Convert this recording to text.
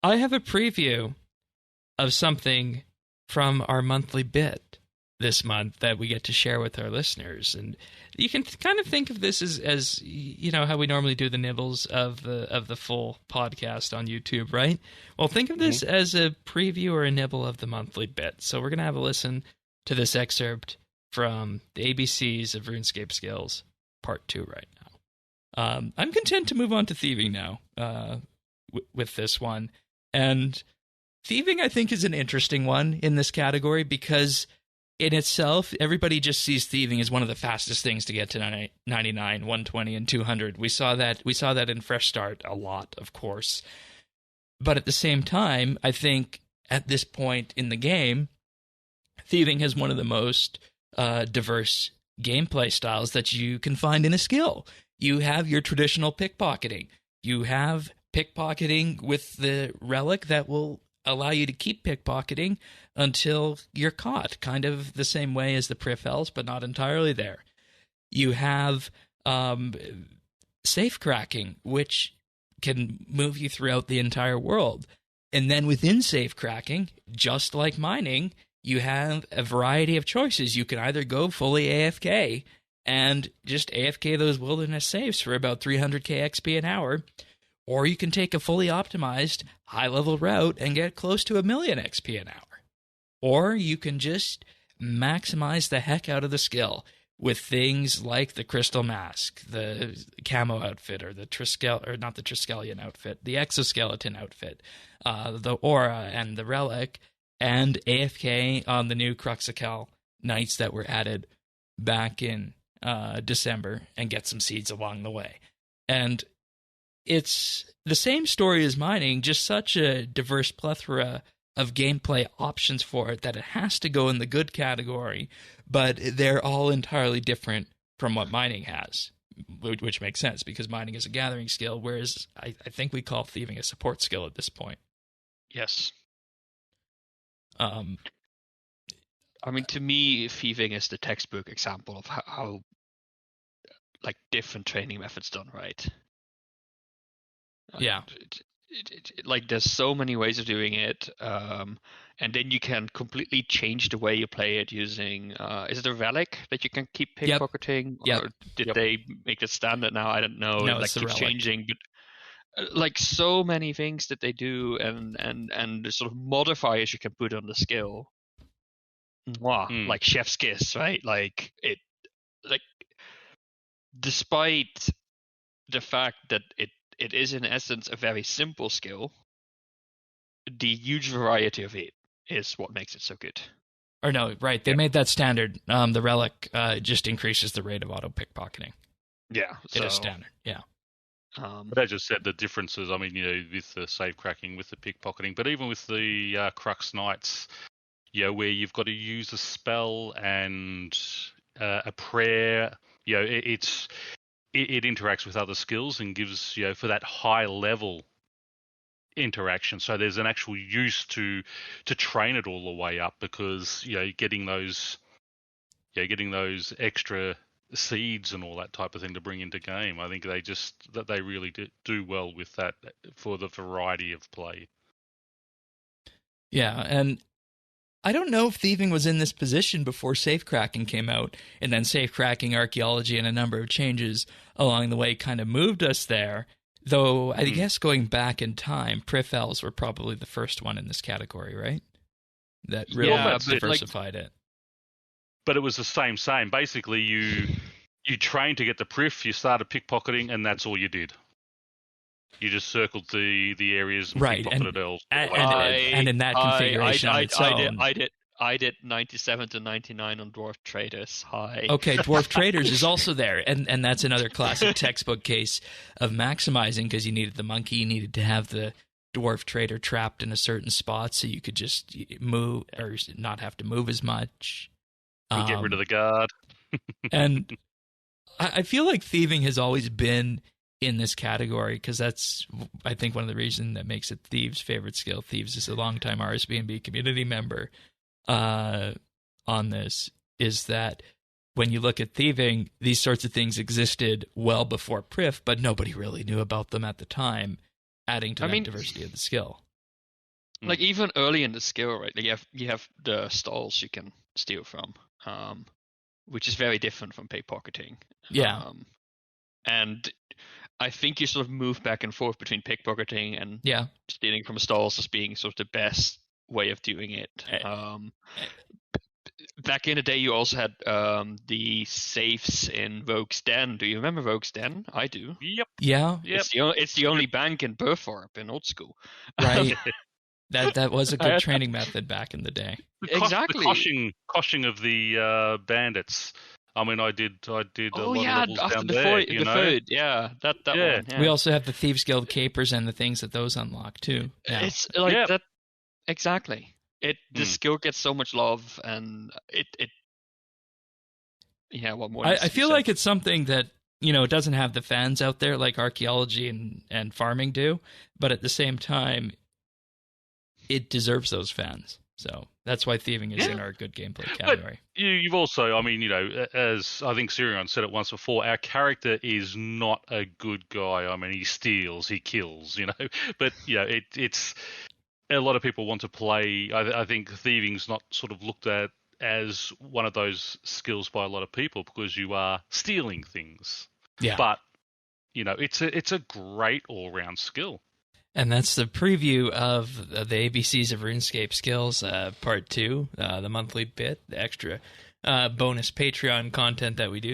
I have a preview of something from our monthly bit this month that we get to share with our listeners, and you can kind of think of this as you know how we normally do the nibbles of the full podcast on YouTube, right? Well, think of this as a preview or a nibble of the monthly bit. So we're gonna have a listen to this excerpt from the ABCs of RuneScape Skills Part 2 right now. I'm content to move on to thieving now with this one, and thieving I think is an interesting one in this category because in itself, everybody just sees thieving as one of the fastest things to get to 99, 120, and 200. We saw that in Fresh Start a lot, of course. But at the same time, I think at this point in the game, thieving has one of the most diverse gameplay styles that you can find in a skill. You have your traditional pickpocketing. You have pickpocketing with the relic that will allow you to keep pickpocketing until you're caught, kind of the same way as the Prifels, but not entirely there. You have safe cracking, which can move you throughout the entire world. And then within safe cracking, just like mining, you have a variety of choices. You can either go fully AFK and just AFK those wilderness safes for about 300k XP an hour, or you can take a fully optimized high-level route and get close to 1,000,000 XP an hour. Or you can just maximize the heck out of the skill with things like the Crystal Mask, the Camo outfit, or the not the Triskelion outfit, the Exoskeleton outfit, the Aura and the Relic, and AFK on the new Cruxical Knights that were added back in December and get some seeds along the way. And it's the same story as mining, just such a diverse plethora of gameplay options for it that it has to go in the good category, but they're all entirely different from what mining has, which makes sense because mining is a gathering skill, whereas I think we call thieving a support skill at this point. Yes. I mean, to me, thieving is the textbook example of how like different training methods done right. Yeah. Like there's so many ways of doing it, and then you can completely change the way you play it using is it a relic that you can keep pickpocketing? Yep. Or did they make it standard now? I don't know. No, like it's the keeps relic. changing, but like so many things that they do, and the sort of modifiers you can put on the skill. Like chef's kiss, right? Like it, like despite the fact that it is in essence a very simple skill, the huge variety of it is what makes it so good. Or no, right, they made that standard. The Relic just increases the rate of auto pickpocketing. Yeah. It is standard, yeah. But as you said, the differences, I mean, with the safe cracking, with the pickpocketing, but even with the Crux Knights, where you've got to use a spell and a prayer, it interacts with other skills and gives, for that high level interaction. So there's an actual use to train it all the way up because, getting those extra seeds and all that type of thing to bring into game. I think they really do well with that for the variety of play. Yeah, and I don't know if thieving was in this position before safe cracking came out, and then safe cracking, archaeology, and a number of changes along the way kind of moved us there. Though I guess going back in time, Prifels were probably the first one in this category, right? That really diversified it. But it was the same. Basically, you trained to get the Prif, you started pickpocketing, and that's all you did. You just circled the areas and pickpocketed elves. And in that configuration I did 97 to 99 on Dwarf Traders. Okay, Dwarf Traders is also there, and that's another classic textbook case of maximizing because you needed the monkey, you needed to have the Dwarf Trader trapped in a certain spot so you could just move or not have to move as much. Get rid of the guard. And I feel like thieving has always been in this category because that's, I think, one of the reasons that makes it Thieves' favorite skill. Thieves is a longtime RSBNB community member on this, is that when you look at thieving, these sorts of things existed well before Prif, but nobody really knew about them at the time, adding to the diversity of the skill. Like even early in the skill, right? Like you have the stalls you can steal from, which is very different from pickpocketing. Yeah. And I think you sort of move back and forth between pickpocketing and stealing from stalls as being sort of the best way of doing it. Back in the day, you also had the safes in Rogue's Den. Do you remember Rogue's Den? I do. Yep. Yeah. It's the only bank in Burthorpe in old school. Right. That was a good training method back in the day. Exactly. The coshing of the bandits. I mean, I did a lot of levels down there. The food, yeah, that one. Yeah. We also have the Thieves Guild capers and the things that those unlock too. Yeah. It's like that. Exactly. The skill gets so much love, and it. Yeah, what more? I feel like it's something that it doesn't have the fans out there like archaeology and farming do, but at the same time, it deserves those fans. So that's why thieving is in our good gameplay category. But you've also, I mean, as I think Sirion said it once before, our character is not a good guy. I mean, he steals, he kills, But it's a lot of people want to play. I think thieving's not sort of looked at as one of those skills by a lot of people because you are stealing things. Yeah. But it's a great all-round skill. And that's the preview of the ABCs of RuneScape Skills, Part 2, the monthly bit, the extra bonus Patreon content that we do.